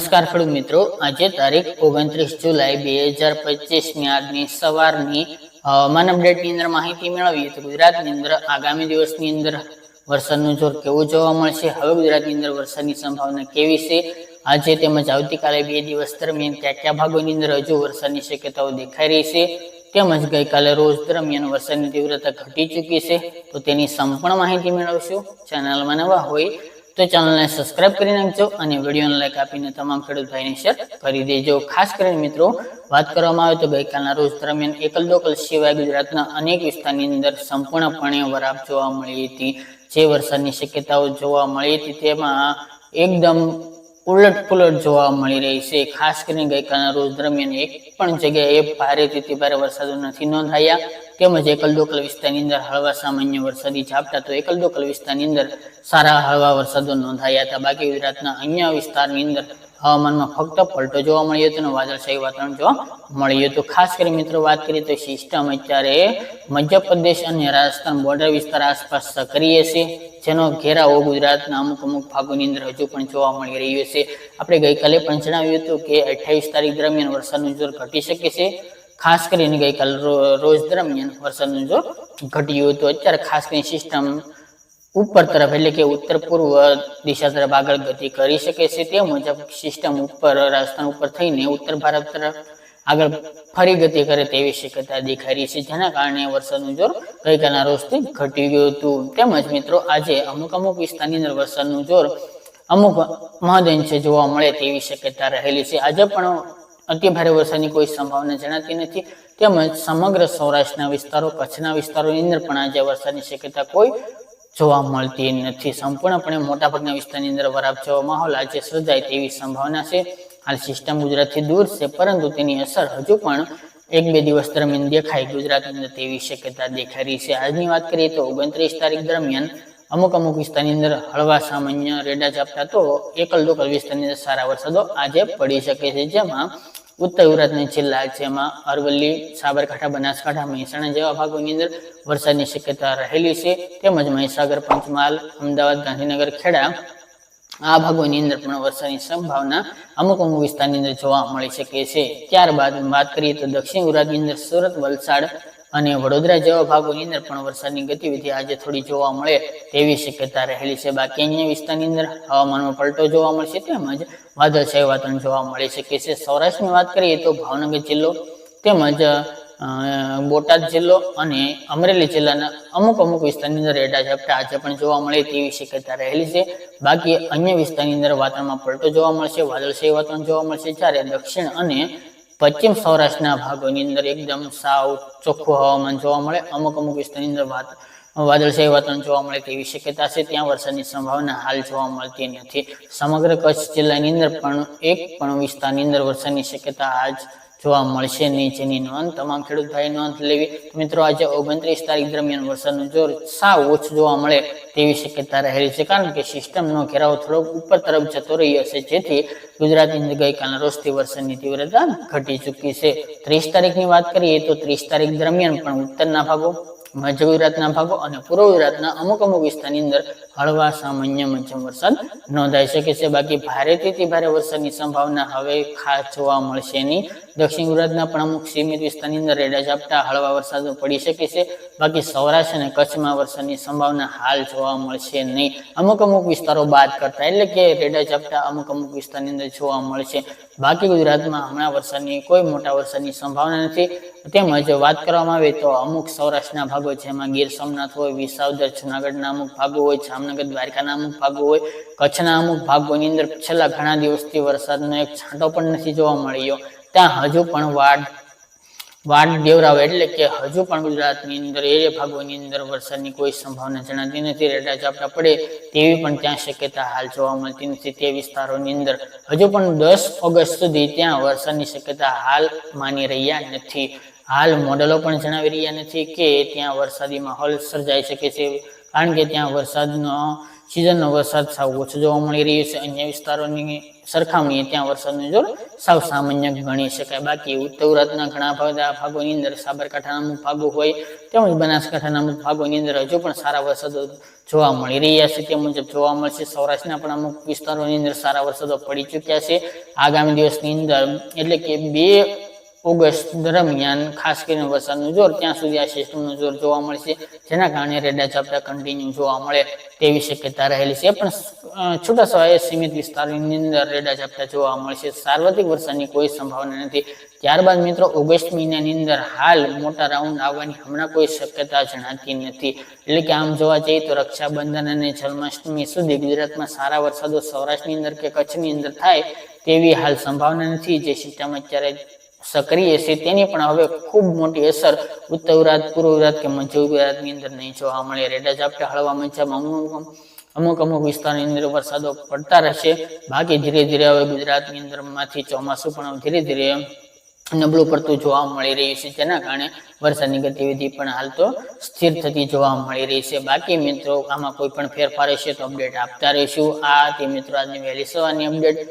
નમસ્કાર ખેડૂત મિત્રો, આજે તારીખ 29 જુલાઈ 2025 આજની સવારની હવામાન અપડેટની અંદર માહિતી મેળવીએ તો ગુજરાતની અંદર આગામી દિવસની અંદર વરસાદનું જોર કેવું જોવા મળશે, હવે ગુજરાતની અંદર વરસાદની સંભાવના કેવી છે, આજે તેમજ આવતીકાલે 2 દિવસ દરમિયાન કયા કયા ભાગોની અંદર હજુ વરસાદની શક્યતાઓ દેખાઈ રહી છે, તેમજ ગઈકાલે રોજ દરમિયાન વરસાદની તીવ્રતા ઘટી ચૂકી છે તો તેની સંપૂર્ણ માહિતી મેળવશું। ચેનલમાં નવા હોય તો ચેનલને સબસ્ક્રાઇબ કરી નાખજો અને વિડીયોને લાઈક આપીને તમામ ખેડૂત ભાઈને શેર કરી દેજો। ખાસ કરીને મિત્રો વાત કરવામાં આવે તો ગઈકાલના રોજ દરમિયાન એકલ દોકલ સિવાય ગુજરાતના અનેક વિસ્તારની અંદર સંપૂર્ણપણે વરાપ જોવા મળી હતી। જે વરસાદની શક્યતાઓ જોવા મળી હતી તેમાં એકદમ ઉલટ જોવા મળી રહી છે। ખાસ કરીને ગઈકાલના રોજ દરમિયાન એક પણ જગ્યાએ ભારેથી ભારે વરસાદો નથી નોંધાયા, તેમજ એકલ દોકલ વિસ્તારની અંદર હળવા સામાન્ય વરસાદી ઝાપટા તો એકલ દોકલ વિસ્તારની અંદર સારા હળવા વરસાદો નોંધાયા હતા। બાકી ગુજરાતના અન્ય વિસ્તારની અંદર હવામાનમાં ફક્ત પલટો જોવા મળ્યો હતો અને વાદળછાયું વાતાવરણ જોવા મળ્યું હતું। ખાસ કરી મિત્રો વાત કરીએ તો સિસ્ટમ અત્યારે મધ્યપ્રદેશ અને રાજસ્થાન બોર્ડર વિસ્તાર આસપાસ સક્રિય છે, જેનો ઘેરાવો ગુજરાતના અમુક ભાગોની અંદર હજુ પણ જોવા મળી રહ્યો છે। આપણે ગઈકાલે પણ જણાવ્યું હતું કે 28 તારીખ દરમિયાન વરસાદનું જોર ઘટી શકે છે। ખાસ કરીને ગઈકાલ રોજ દરમિયાન વરસાદનું જોર ઘટ્યું હતું। અત્યારે ખાસ કરીને સિસ્ટમ ઉપર તરફ એટલે કે ઉત્તર પૂર્વ દિશા તરફ આગળ ગતિ કરી શકે છે, તે મુજબ સિસ્ટમ ઉપર રાજસ્થાન ઉપર થઈને ઉત્તર ભારત તરફ આગળ ફરી ગતિ કરે તેવી શક્યતા દેખાઈ રહી છે, જેના કારણે વરસાદનું જોર ગઈકાલના રોજથી ઘટી ગયું હતું। તેમજ મિત્રો આજે અમુક વિસ્તારની અંદર વરસાદનું જોર અમુક મહદઅંશે જોવા મળે તેવી શક્યતા રહેલી છે। આજે પણ અતિ ભારે વરસાદની કોઈ સંભાવના જણાતી નથી, તેમજ સમગ્ર સૌરાષ્ટ્રના વિસ્તારો, કચ્છના વિસ્તારોની અંદર પણ આજે વરસાદની શક્યતા કોઈ જોવા મળતી નથી। સંપૂર્ણપણે મોટાભાગના વિસ્તારની અંદર વરાપ જેવો માહોલ આજે સર્જાય તેવી સંભાવના છે। હાલ સિસ્ટમ ગુજરાતથી દૂર છે, પરંતુ તેની અસર હજુ પણ 1-2 દિવસ દરમિયાન દેખાય ગુજરાતની અંદર તેવી શક્યતા દેખાઈ રહી છે। આજની વાત કરીએ તો 29 તારીખ દરમિયાન અમુક વિસ્તારની અંદર હળવા સામાન્ય રેડા ઝાપટા તો એકલ દોકલ વિસ્તારની અંદર સારા વરસાદો આજે પડી શકે છે, જેમાં ઉત્તર ગુજરાતના જિલ્લા જેમાં અરવલ્લી, સાબરકાંઠા, બનાસકાંઠા, મહેસાણા જેવા ભાગોની અંદર વરસાદની શક્યતા રહેલી છે, તેમજ મહીસાગર, પંચમહાલ, અમદાવાદ, ગાંધીનગર, ખેડા આ ભાગોની અંદર પણ વરસાદની સંભાવના અમુક વિસ્તારની અંદર જોવા મળી શકે છે। ત્યારબાદ વાત કરીએ તો દક્ષિણ ગુજરાતની અંદર સુરત, વલસાડ અને વડોદરા જેવા ભાગોની અંદર પણ વરસાદની ગતિવિધિ આજે થોડી જોવા મળે તેવી શક્યતા રહેલી છે। બાકી અન્ય વિસ્તારની અંદર હવામાનમાં પલટો જોવા મળશે, તેમજ વાદળછાયું વાતાવરણ જોવા મળી શકે છે। સૌરાષ્ટ્રની વાત કરીએ તો ભાવનગર જિલ્લો તેમજ બોટાદ જિલ્લો અને અમરેલી જિલ્લાના અમુક વિસ્તારની અંદર રેડા ઝાપટા આજે પણ જોવા મળે તેવી શક્યતા રહેલી છે। બાકી અન્ય વિસ્તારની અંદર વાતાવરણમાં પલટો જોવા મળશે, વાદળછાયું વાતાવરણ જોવા મળશે, જ્યારે દક્ષિણ અને પશ્ચિમ સૌરાષ્ટ્રના ભાગોની અંદર એકદમ સાવ ચોખ્ખું હવામાન જોવા મળે, અમુક વિસ્તારની અંદર વાદળછાયું વાતાવરણ જોવા મળે તેવી શક્યતા છે। ત્યાં વરસાદની સંભાવના હાલ જોવા મળતી નથી। સમગ્ર કચ્છ જિલ્લાની અંદર પણ એક પણ વિસ્તારની અંદર વરસાદની શક્યતા આજ જોવા મળશે નહીં, જેની નોંધ તમામ ખેડૂત ભાઈ નોંધ લેવી। મિત્રો આજે 29 તારીખ દરમિયાન વરસાદનું જોર સાવ ઓછું જોવા મળે તેવી શક્યતા રહેલી છે, કારણ કે સિસ્ટમનો ઘેરાવો થોડોક ઉપર તરફ જતો રહ્યો છે, જેથી ગુજરાતની અંદર ગઈકાલના રોજથી વરસાદની તીવ્રતા ઘટી ચૂકી છે। 30 તારીખની વાત કરીએ તો 30 તારીખ દરમિયાન પણ ઉત્તરના ભાગો, મધ્ય ગુજરાતના ભાગો અને પૂર્વ ગુજરાતના અમુક વિસ્તારની અંદર હળવા સામાન્ય મધ્યમ વરસાદ નોંધાઈ શકે છે। બાકી ભારેથી ભારે વરસાદની સંભાવના હવે ખાસ જોવા મળશે નહીં। દક્ષિણ ગુજરાતના પણ અમુક સીમિત વિસ્તારની અંદર રેડા ઝાપટા હળવા વરસાદો પડી શકે છે। બાકી સૌરાષ્ટ્ર અને કચ્છમાં વરસાદની સંભાવના હાલ જોવા મળશે નહીં। અમુક વિસ્તારો બાદ કરતા એટલે કે રેડા ઝાપટા અમુક વિસ્તારની અંદર જોવા મળશે। બાકી ગુજરાતમાં હમણાં વરસાદની કોઈ મોટા વરસાદની સંભાવના નથી। તેમજ વાત કરવામાં આવે તો અમુક સૌરાષ્ટ્રના ભાગો જેમાં ગીર સોમનાથ હોય, વિસાવદર, જુનાગઢના અમુક ભાગો હોય, જામનગર, દ્વારકાના અમુક ભાગો હોય, કચ્છના અમુક ભાગોની અંદર છેલ્લા ઘણા દિવસથી વરસાદનો એક છાંટો પણ નથી જોવા મળ્યો। ત્યાં હજુ પણ વાડ દેવરાવ એટલે કે હજુ પણ ગુજરાતની અંદર એ ભાગોની અંદર વરસાદની કોઈ સંભાવના જણાતી નથી। રેડા ઝાપટા પડે તેવી પણ ત્યાં શક્યતા હાલ જોવા મળતી નથી। તે વિસ્તારોની અંદર હજુ પણ 10 ઓગસ્ટ સુધી ત્યાં વરસાદની શક્યતા હાલ માની રહ્યા નથી। હાલ મોડેલો પણ જણાવી રહ્યા નથી કે ત્યાં વરસાદી માહોલ સર્જાઈ શકે છે, કારણ કે ત્યાં સિઝનનો વરસાદ સાવ ઓછો જોવા મળી રહ્યો છે। અન્ય વિસ્તારોની સરખામણીએ ત્યાં વરસાદનું જોર સાવ સામાન્ય ગણી શકાય. બાકી ઉત્તર ગુજરાતના ઘણા બધા ભાગોની અંદર, સાબરકાંઠાના અમુક ભાગો હોય તેમજ બનાસકાંઠાના અમુક ભાગોની અંદર હજુ પણ સારા વરસાદો જોવા મળી રહ્યા છે. તે મુજબ જોવા મળશે. સૌરાષ્ટ્રના પણ અમુક વિસ્તારોની અંદર સારા વરસાદો પડી ચૂક્યા છે. આગામી દિવસની અંદર એટલે કે 2 ઓગસ્ટ દરમિયાન ખાસ કરીને વરસાદનું જોર ત્યાં સુધી આ સિસ્ટમનું જોર જોવા મળશે, જેના કારણે રેડા ઝાપટા કન્ટિન્યુ જોવા મળે તેવી શક્યતા રહેલી છે. પણ છૂટાછવાયા સીમિત વિસ્તારોની અંદર રેડા ઝાપટા જોવા મળશે. સાર્વત્રિક વરસાદની કોઈ સંભાવના નથી. ત્યારબાદ મિત્રો ઓગસ્ટ મહિનાની અંદર હાલ મોટા રાઉન્ડ આવવાની હમણાં કોઈ શક્યતા જણાતી નથી. એટલે કે આમ જોવા જઈએ તો રક્ષાબંધન અને જન્માષ્ટમી સુધી ગુજરાતમાં સારા વરસાદો સૌરાષ્ટ્રની અંદર કે કચ્છની અંદર થાય તેવી હાલ સંભાવના નથી. જે સિસ્ટમ અત્યારે સક્રિય છે તેની પણ હવે ખૂબ મોટી અસર ઉત્તર ગુજરાત, પૂર્વ ગુજરાત કે મધ્ય ગુજરાતની અંદર નહીં જોવા મળે. રેડા ઝાપટા હળવા મધ્યમ અમુક વિસ્તારની અંદર વરસાદો પડતા રહેશે. બાકી ધીરે ધીરે હવે ગુજરાતની અંદર માંથી ચોમાસું પણ ધીરે ધીરે નબળું પડતું જોવા મળી રહ્યું છે, જેના કારણે વરસાદની ગતિવિધિ પણ હાલ તો સ્થિર થતી જોવા મળી રહી છે. બાકી મિત્રો આમાં કોઈ પણ ફેરફાર હશે તો અપડેટ આપતા રહીશું. આ તે મિત્રો આજની વહેલી સવારની અપડેટ.